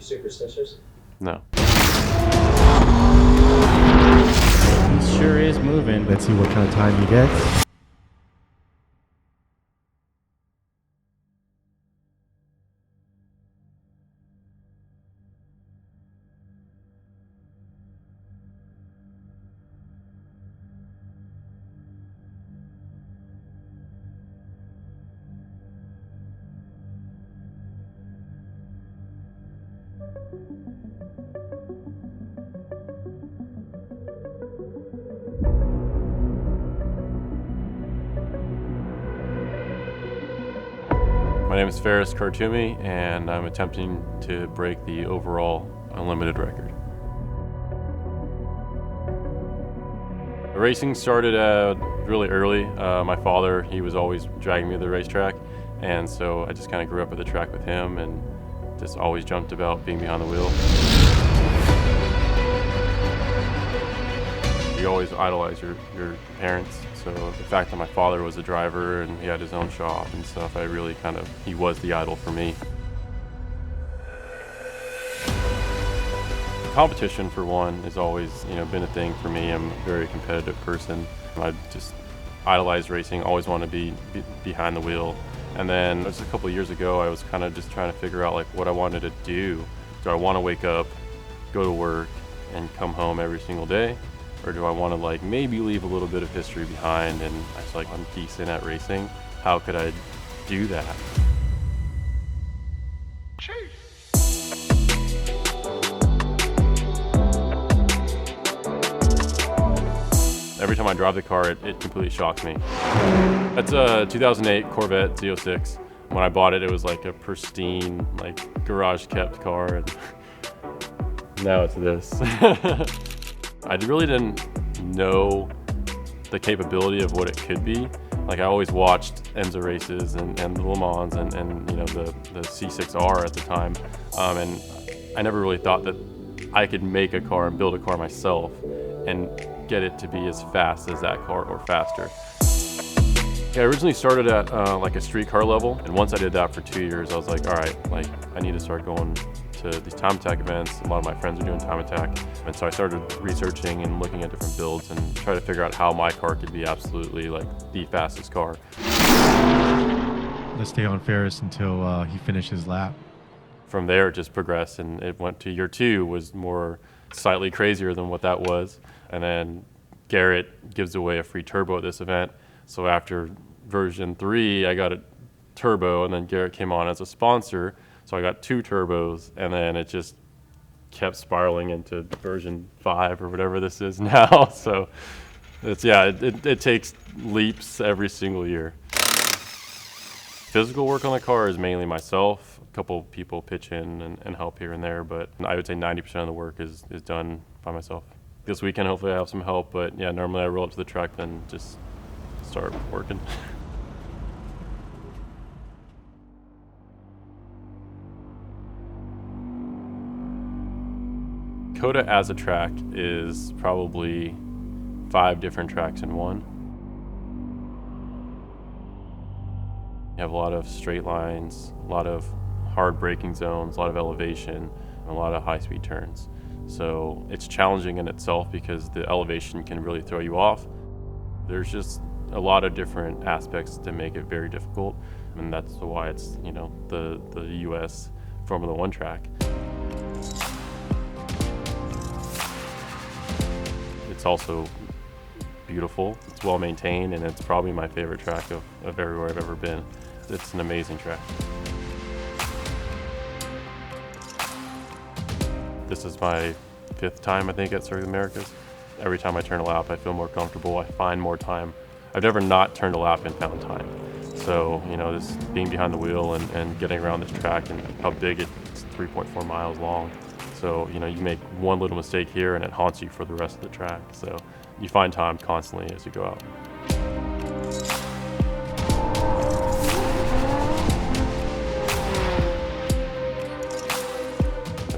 superstitious? No. He sure is moving. Let's see what kind of time he gets. My name is Feras Qartoumy, and I'm attempting to break the overall unlimited record. Racing started really early. My father, he was always dragging me to the racetrack, and so I just kind of grew up at the track with him and just always jumped about being behind the wheel. You always idolize your parents, so the fact that my father was a driver and he had his own shop and stuff, he was the idol for me. Competition, for one, has always been a thing for me. I'm a very competitive person. I just idolize racing, always want to be behind the wheel. And then just a couple of years ago, I was kind of just trying to figure out what I wanted to do. Do I want to wake up, go to work, and come home every single day? Or do I want to maybe leave a little bit of history behind, and I was like, I'm decent at racing. How could I do that? Every time I drive the car, it completely shocks me. That's a 2008 Corvette Z06. When I bought it, it was like a pristine, garage kept car, and now it's this. I really didn't know the capability of what it could be. I always watched 𝑭𝑁𝑧 races and the Le Mans and the C6R at the time, and I never really thought that I could make a car and build a car myself and get it to be as fast as that car or faster. Yeah, I originally started at a street car level, and once I did that for 2 years, I was like, all right, I need to start going to these time attack events. A lot of my friends are doing time attack, and so I started researching and looking at different builds and try to figure out how my car could be absolutely the fastest car. Let's stay on Feras until he finishes his lap. From there, it just progressed, and it went to year 2, was more slightly crazier than what that was. And then Garrett gives away a free turbo at this event. So after version 3, I got a turbo, and then Garrett came on as a sponsor. So I got 2 turbos, and then it just kept spiraling into version 5 or whatever this is now. So it takes leaps every single year. Physical work on the car is mainly myself. A couple people pitch in and help here and there, but I would say 90% of the work is done by myself. This weekend, hopefully I have some help, but yeah, normally I roll up to the track, then just start working. COTA as a track is probably 5 different tracks in one. You have a lot of straight lines, a lot of hard braking zones, a lot of elevation, and a lot of high-speed turns. So it's challenging in itself because the elevation can really throw you off. There's just a lot of different aspects to make it very difficult, and that's why it's the U.S. Formula One track. It's also beautiful, it's well maintained, and it's probably my favorite track of everywhere I've ever been. It's an amazing track. This is my 5th time, I think, at Circuit Americas. Every time I turn a lap, I feel more comfortable. I find more time. I've never not turned a lap and found time. So, this being behind the wheel and getting around this track, and how big it's 3.4 miles long. So, you make one little mistake here and it haunts you for the rest of the track. So you find time constantly as you go out.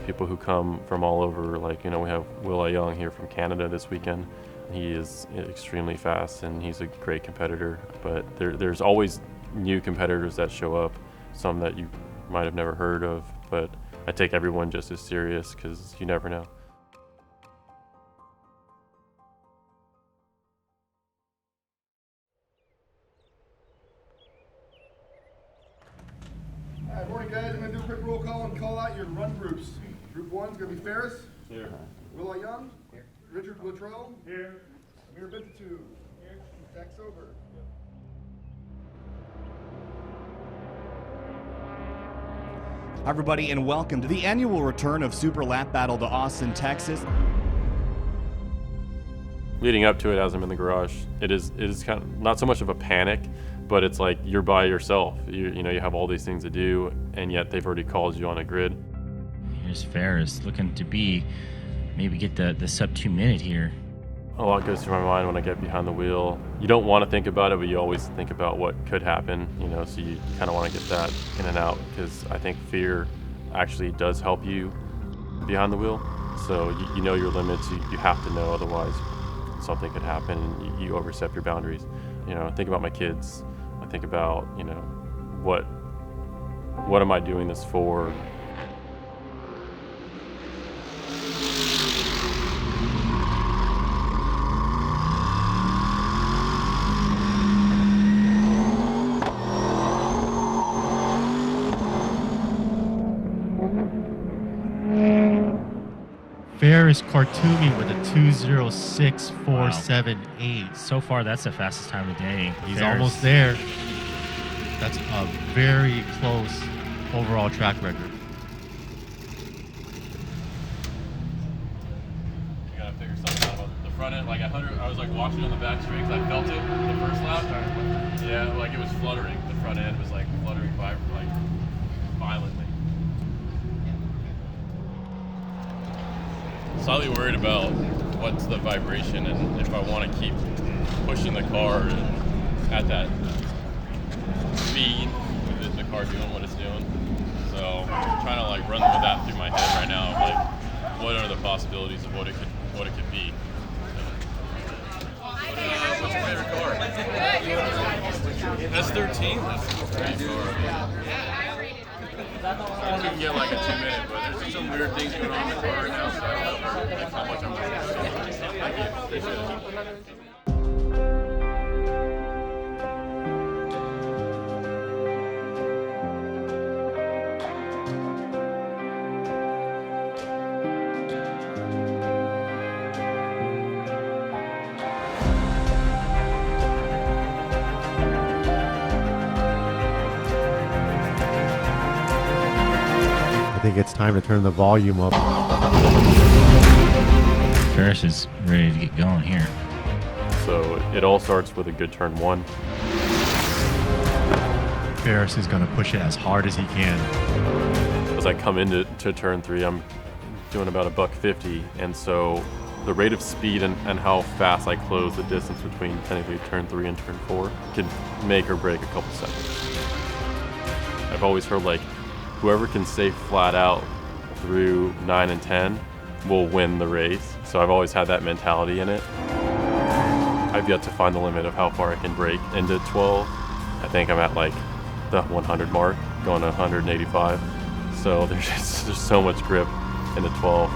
People who come from all over, we have 𝑭𝑶𝑳𝑳𝑧 here from Canada this weekend. He is extremely fast and he's a great competitor, but there's always new competitors that show up, some that you might have never heard of, but I take everyone just as serious because you never know. All right, morning guys. I'm going to do a quick roll call and call out your run groups. Group 1's going to be Feras. Here. Will Young. Here. Richard Luttrell. Here. Amir Bintou. Here. Zach Sober. Hi everybody, and welcome to the annual return of Super Lap Battle to Austin, Texas. Leading up to it, as I'm in the garage, it is kind of not so much of a panic, but it's like you're by yourself. You know, you have all these things to do, and yet they've already called you on a grid. Here's Feras looking to maybe get the sub 2 minute here. A lot goes through my mind when I get behind the wheel. You don't want to think about it, but you always think about what could happen, you know, so you kind of want to get that in and out, because I think fear actually does help you behind the wheel. So you know your limits, you have to know, otherwise something could happen and you overstep your boundaries. You know, I think about my kids. I think about, you know, what am I doing this for? Feras Qartoumy with a 2:06.478. So far, that's the fastest time of day. He's Feras. almost there. That's a very close overall track record. You gotta figure something out about the front end. Like I was like watching on the back straight because I felt it the first lap. Yeah, like it was fluttering. The front end was like fluttering violently. Slightly worried about what's the vibration and if I want to keep pushing the car at that speed with the car doing what it's doing. So I'm trying to like run with that through my head right now. Like, what are the possibilities of what it could be? What's your favorite car? S13. That's a great car. I can get like a 2 minute, but there's some weird things going on in the car right now, so I don't know like, how much I'm going to do. I think it's time to turn the volume up. Feras is ready to get going here. So it all starts with a good turn 1. Feras is going to push it as hard as he can. As I come into turn 3, I'm doing about $150, and so the rate of speed and how fast I close the distance between technically turn 3 and turn 4 could make or break a couple seconds. I've always heard like whoever can stay flat out through 9 and 10 will win the race. So I've always had that mentality in it. I've yet to find the limit of how far I can break into 12. I think I'm at like the 100 mark, going to 185. So there's so much grip into 12.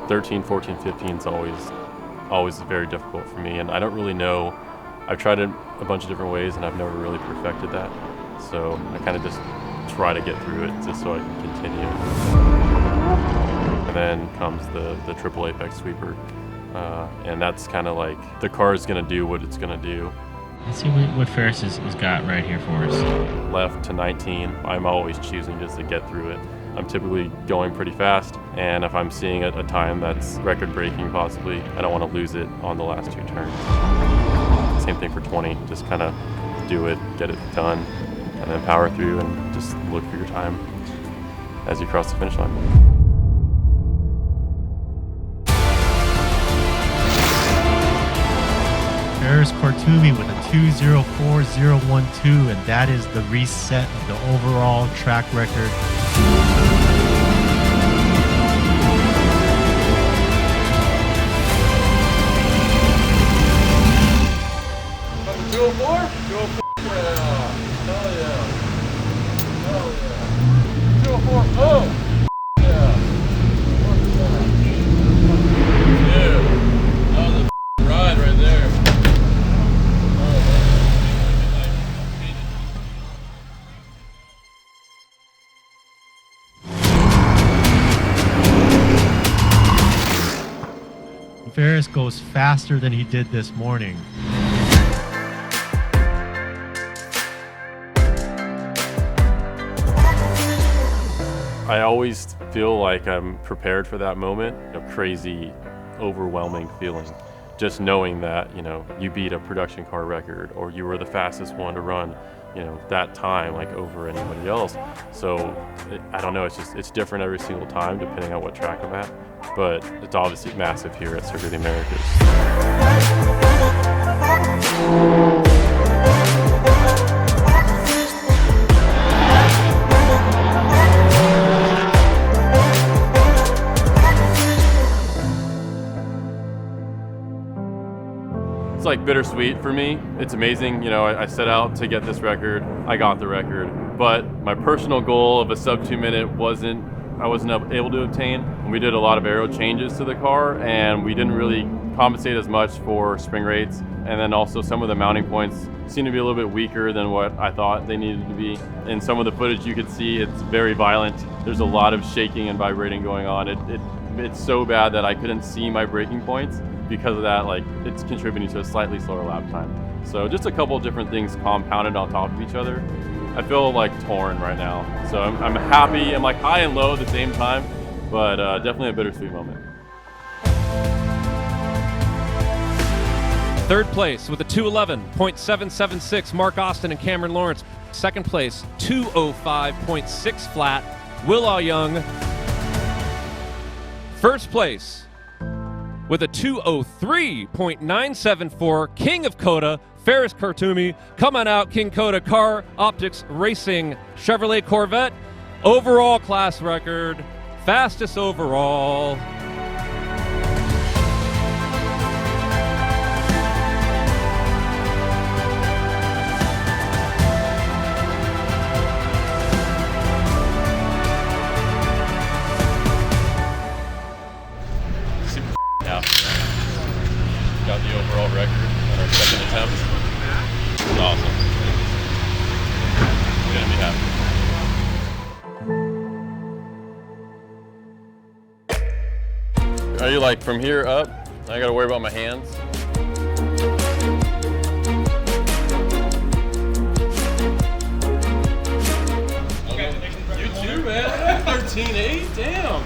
'13, 14, 15 is always very difficult for me, and I don't really know. I've tried it a bunch of different ways and I've never really perfected that, so I kind of just try to get through it just so I can continue. And then comes the triple apex sweeper, and that's kind of like the car is going to do what it's going to do. Let's see what Feras has got right here for us. Left to 19, I'm always choosing just to get through it. I'm typically going pretty fast, and if I'm seeing a time that's record-breaking possibly, I don't want to lose it on the last 2 turns. Same thing for 20, just kind of do it, get it done, and then power through and just look for your time as you cross the finish line. Feras Qartoumy with a 2:04.012, and that is the reset of the overall track record. 204? goes faster than he did this morning. I always feel like I'm prepared for that moment, a crazy, overwhelming feeling. Just knowing that, you know, you beat a production car record or you were the fastest one to run, you know, that time like over anybody else. So I don't know, it's different every single time depending on what track I'm at, but it's obviously massive here at Circuit of the Americas. It's like bittersweet for me. It's amazing, you know, I set out to get this record, I got the record, but my personal goal of a sub 2 minute I wasn't able to obtain. We did a lot of aero changes to the car and we didn't really compensate as much for spring rates, and then also some of the mounting points seem to be a little bit weaker than what I thought they needed to be. In some of the footage you could see it's very violent. There's a lot of shaking and vibrating going on. It's so bad that I couldn't see my braking points. Because of that, like, it's contributing to a slightly slower lap time. So just a couple of different things compounded on top of each other. I feel like torn right now. So I'm happy, I'm like high and low at the same time, but definitely a bittersweet moment. Third place with a 211.776, Mark Austin and Cameron Lawrence. Second place, 205.6 flat, 𝑭𝑗𝑳𝑠. First place with a 203.974, King of COTA, Feras Qartoumy. Come on out, King COTA Car Optics Racing Chevrolet Corvette. Overall class record, fastest overall. Got the overall record on our second attempt. It's awesome. I'm gonna be happy. Are you like from here up? I gotta worry about my hands. Okay. You too, man. 13.8? Damn.